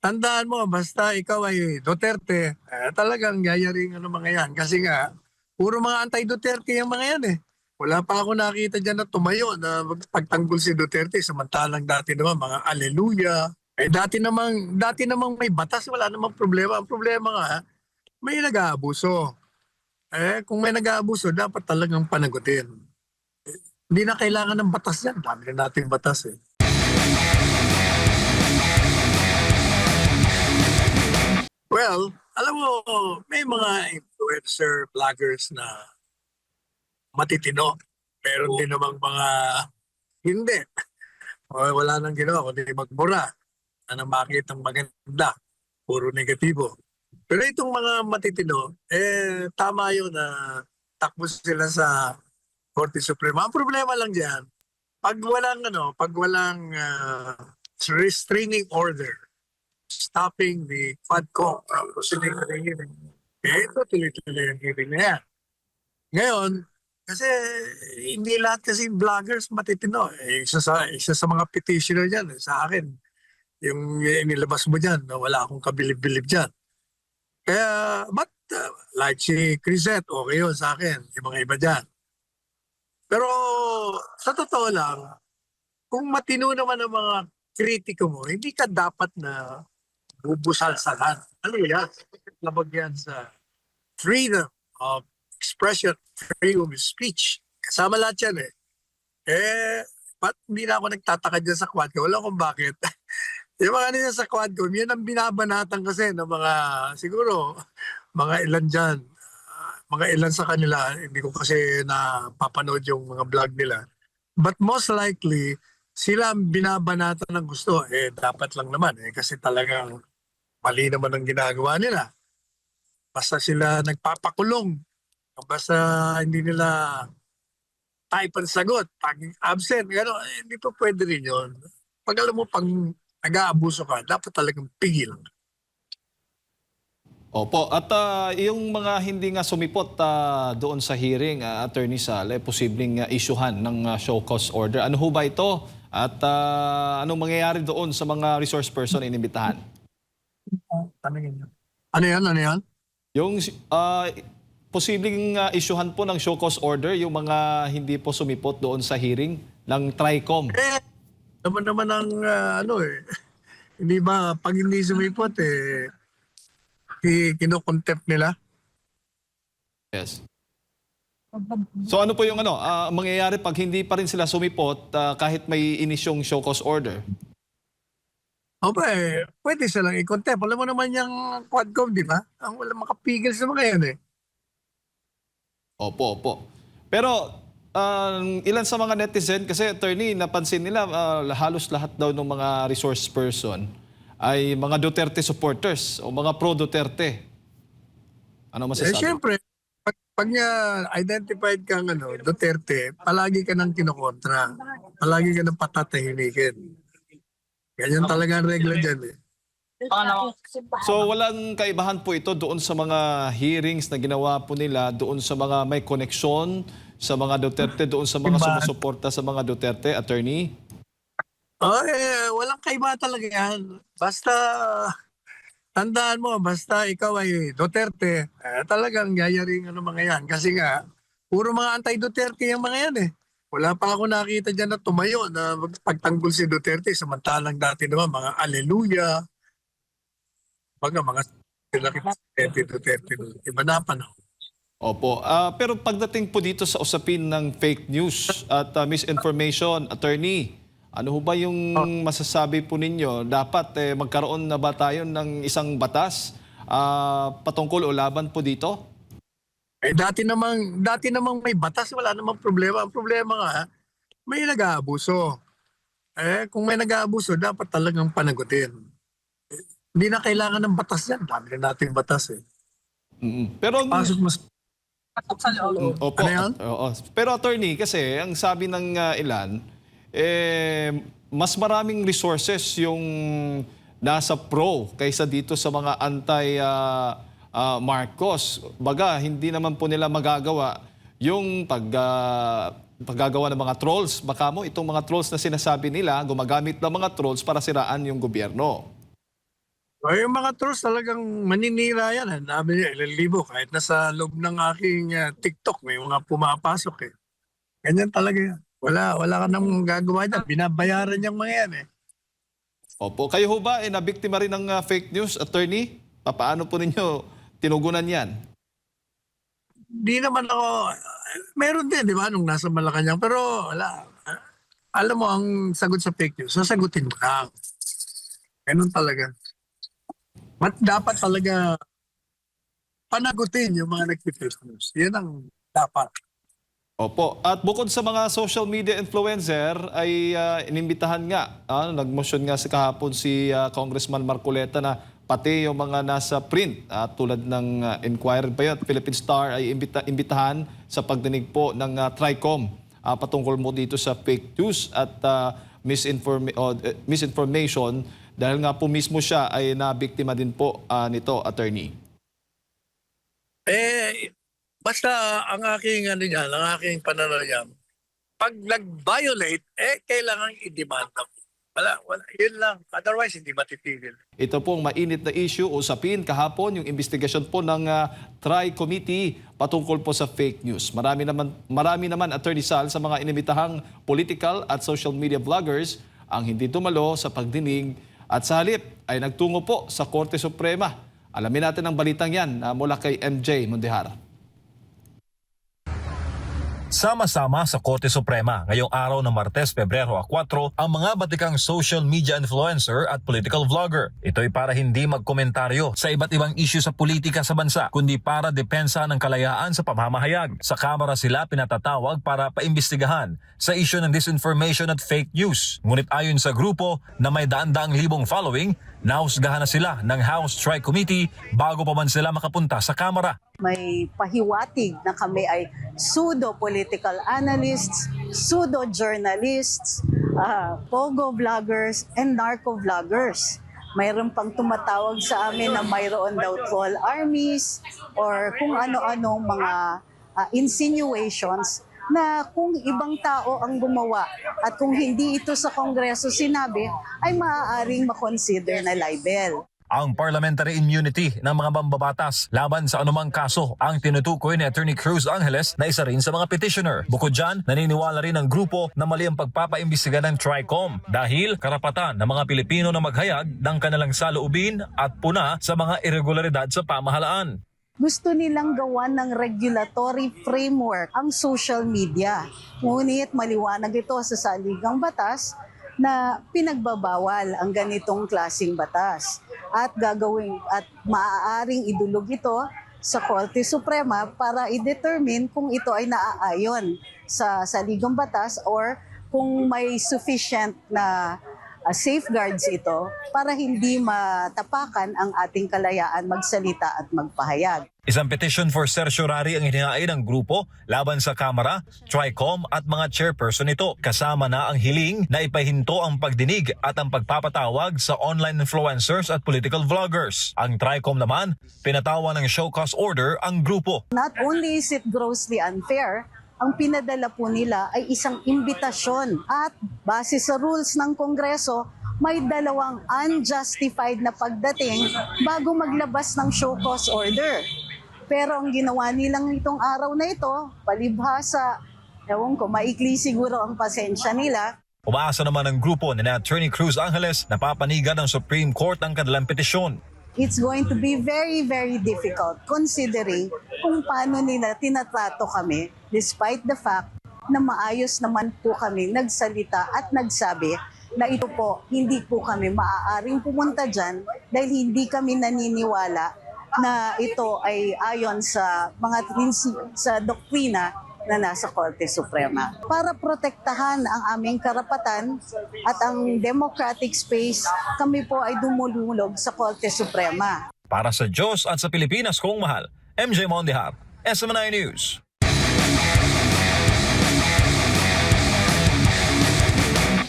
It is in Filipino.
Tandaan mo basta ikaw ay Duterte, talagang yayaring ano mga yan. Kasi nga, puro mga anti-Duterte yung mga yan eh. Wala pa ako nakita dyan na tumayo na pagtanggol si Duterte samantalang dati naman mga aleluya. Dati namang may batas, wala namang problema. Ang problema nga, may nag-aabuso. Kung may nag-aabuso, dapat talagang panagutin. Hindi na kailangan ng batas yan. Dami na nating batas eh. Well, alam mo, may mga influencer, vloggers na matitino. Meron din namang mga hindi. Wala nang ginawa kundi magmura na makitang maganda. Puro negatibo. Pero itong mga matitino, tama yun na takbo sila sa Korte Suprema. Ang problema lang diyan, pag walang restraining order, stopping the Quadcom from proceeding to the hearing, ito tuloy-tuloy ang hearing na yan. Ngayon, kasi hindi lahat kasi vloggers matitino. Isa sa mga petitioner dyan, sa akin, yung inilabas mo dyan, na wala akong kabilib-bilib dyan. Kaya, like si Crisette, okay yun sa akin, yung mga iba dyan. Pero sa totoo lang, kung matino naman ang mga kritiko mo, hindi ka dapat na bubusalsalan. Ano yan? Labag yan sa freedom of expression, freedom of speech. Kasama lahat yan eh. Ba't hindi na ako nagtataka dyan sa Quadcom? Wala kung bakit. Yung mga nila sa Quadcom, yan ang binabanatan kasi ng mga, siguro, mga ilan dyan. Mga ilan sa kanila, hindi ko kasi napapanood yung mga vlog nila. But most likely, sila ang binabanatan ng gusto. Dapat lang naman kasi talagang mali naman ang ginagawa nila. Basta sila nagpapakulong. Basta hindi nila type ang sagot. Pag absent, hindi pa pwede rin yun. Pag alam mo, pag nag-aabuso ka, dapat talagang pigil. Opo, at yung mga hindi nga sumipot doon sa hearing, Attorney Sale, posibleng isyuhan ng show cause order. Ano ho ba ito? At anong mangyayari doon sa mga resource person inimbitahan? Ano yan? Ano yan? Yung posibleng isyuhan po ng show cause order yung mga hindi po sumipot doon sa hearing ng TRICOM. Naman ang hindi ba pag hindi sumipot kinokontempt nila? Yes. So ano po yung mangyayari pag hindi pa rin sila sumipot kahit may inisyong show cause order? Pwede silang i-contempt. Alam mo naman yung Quadcom, di ba? Ang wala makapigil sa mga yan eh. Opo, opo. Pero ilan sa mga netizen, kasi attorney, napansin nila halos lahat daw ng mga resource person ay mga Duterte supporters o mga pro-Duterte. Ano masasabi? Siyempre, pag niya identified kang Duterte, palagi ka nang kinokontra. Palagi ka nang patatahimikin. Ganyan talaga ang regla dyan eh. So walang kaibahan po ito doon sa mga hearings na ginawa po nila, doon sa mga may koneksyon sa mga Duterte, doon sa mga sumusuporta sa mga Duterte, attorney? Walang kaiba talaga yan. Basta, tandaan mo, basta ikaw ay Duterte, talagang yayaring mga yan. Kasi nga, puro mga anti-Duterte yung mga yan eh. Wala pa ako nakita dyan na tumayo na pagtanggol si Duterte samantalang dati naman mga aleluya, mga Duterte, iba na panahon. Opo. Pero pagdating po dito sa usapin ng fake news at misinformation, attorney, ano ho ba yung masasabi po ninyo? Dapat magkaroon na ba tayo ng isang batas patungkol o laban po dito? Dati namang may batas, wala namang problema. Ang problema nga, may nag-aabuso. Kung may nag-aabuso, dapat talagang panagutin. Hindi na kailangan ng batas yan. Dami na nating batas eh. Pero Pasok mas... opo. Ano yan? Oo. Pero attorney, kasi ang sabi ng ilan, mas maraming resources yung nasa pro kaysa dito sa mga anti-Marcos. Baga, hindi naman po nila magagawa yung paggagawa ng mga trolls. Baka mo, itong mga trolls na sinasabi nila, gumagamit ng mga trolls para siraan yung gobyerno. O yung mga trolls talagang maninira yan. Ang dami niya, ilang libo. Kahit nasa loob ng aking TikTok, may mga pumapasok eh. Ganyan talaga yan. Wala ka nang gagawa dyan. Binabayaran yung mga yan eh. Opo. Kayo ho ba nabiktima rin ng fake news, attorney? Paano po ninyo tinugunan yan? Di naman ako, meron din, di ba, nung nasa Malacanang. Pero wala. Alam mo, ang sagot sa fake news, sasagutin mo lang. Ganun talaga. Dapat talaga panagutin yung mga nag-fake news. Yan ang dapat. Opo. At bukod sa mga social media influencer ay inimbitahan nga, nagmotion nga kahapon si Congressman Marcoleta na pati yung mga nasa print tulad ng Inquirer pa yun, Philippine Star ay imbitahan sa pagdinig po ng TRICOM patungkol mo dito sa fake news at misinformation dahil nga po mismo siya ay nabiktima din po nito, attorney. Basta ang aking ang aking pananayam, pag nag-violate, kailangan i-demanda mo. Wala. Yun lang. Otherwise, hindi matitigil. Ito pong mainit na issue, usapin kahapon yung investigasyon po ng Tri-Committee patungkol po sa fake news. Marami naman, Attorney Sal, sa mga inimitahang political at social media vloggers ang hindi dumalo sa pagdinig at sa halip ay nagtungo po sa Korte Suprema. Alamin natin ang balitang yan mula kay MJ Mondehar. Sama-sama sa Korte Suprema ngayong araw ng Martes, Pebrero 4 ang mga batikang social media influencer at political vlogger. Ito'y para hindi magkomentaryo sa iba't ibang issue sa politika sa bansa, kundi para depensa ng kalayaan sa pamamahayag. Sa Kamara sila pinatatawag para paimbestigahan sa issue ng disinformation at fake news. Ngunit ayon sa grupo na may daan-daang libong following, nahusgahan na sila ng House Tri-Committee bago pa man sila makapunta sa Kamara. May pahiwatig na kami ay pseudo-political analysts, pseudo-journalists, pogo vloggers, and narco-vloggers. Mayroon pang tumatawag sa amin na mayroon daw troll armies or kung ano-anong mga insinuations na kung ibang tao ang gumawa at kung hindi ito sa Kongreso sinabi, ay maaaring makonsider na libel. Ang parliamentary immunity ng mga mambabatas laban sa anumang kaso ang tinutukoy ni Attorney Cruz Angeles na isa rin sa mga petitioner. Bukod dyan, naniniwala rin ang grupo na mali ang pagpapaimbestiga ng TRICOM dahil karapatan ng mga Pilipino na maghayag ng kanilang saloobin at puna sa mga irregularidad sa pamahalaan. Gusto nilang gawan ng regulatory framework ang social media. Ngunit maliwanag ito sa saligang batas na pinagbabawal ang ganitong klaseng batas at maaaring idulog ito sa Korte Suprema para i-determine kung ito ay naaayon sa saligang batas or kung may sufficient na safeguards ito para hindi matapakan ang ating kalayaan magsalita at magpahayag. Isang petition for certiorari ang hinihain ng grupo laban sa Kamara, TRICOM at mga chairperson nito. Kasama na ang hiling na ipahinto ang pagdinig at ang pagpapatawag sa online influencers at political vloggers. Ang TRICOM naman, pinatawa ng show cause order ang grupo. Not only is it grossly unfair, ang pinadala po nila ay isang imbitasyon at base sa rules ng Kongreso, may dalawang unjustified na pagdating bago maglabas ng show cause order. Pero ang ginawa nilang itong araw na ito, palibhasa, ewan ko, maikli siguro ang pasensya nila. Umaasa naman ang grupo ni Attorney Cruz Angeles na papanigan ng Supreme Court ang kanilang petisyon. It's going to be very, very difficult considering kung paano nila tinatrato kami despite the fact na maayos naman po kami nagsalita at nagsabi na ito po, hindi po kami maaaring pumunta dyan dahil hindi kami naniniwala na ito ay ayon sa mga sa doktrina na nasa Korte Suprema. Para protektahan ang aming karapatan at ang democratic space, kami po ay dumululog sa Korte Suprema. Para sa Diyos at sa Pilipinas kong mahal, MJ Mondehar, SMNI News.